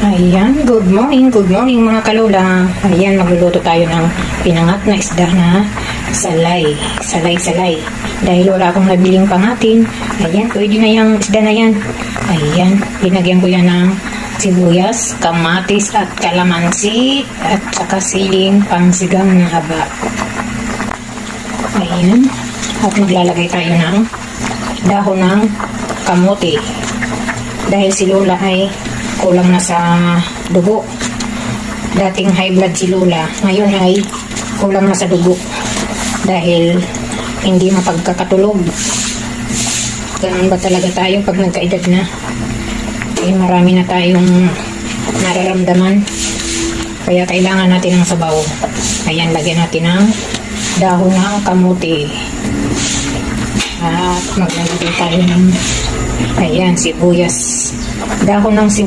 Ayan, good morning mga kalola. Ayan, magluluto tayo ng pinangat na isda na salay. Salay. Dahil wala akong nabiling pangatin, ayan, pwede na yung isda na yan. Ayan, pinagyan ko yan ng sibuyas, kamatis at kalamansi at saka siling pangsigang na haba. Ayan, at maglalagay tayo ng dahon ng kamote. Dahil si Lola ay kulang na sa dugo. Dating high blood si Lola, ngayon ay kulang na sa dugo dahil hindi mapagkakatulog. Ganun ba talaga tayo pag nagkaedad na? Eh, marami na tayong nararamdaman, kaya kailangan natin ng sabaw. Ayan, lagyan natin ng dahon ng kamote at maglalagay tayo ng ayan, sibuyas, dahon ng sibuyas.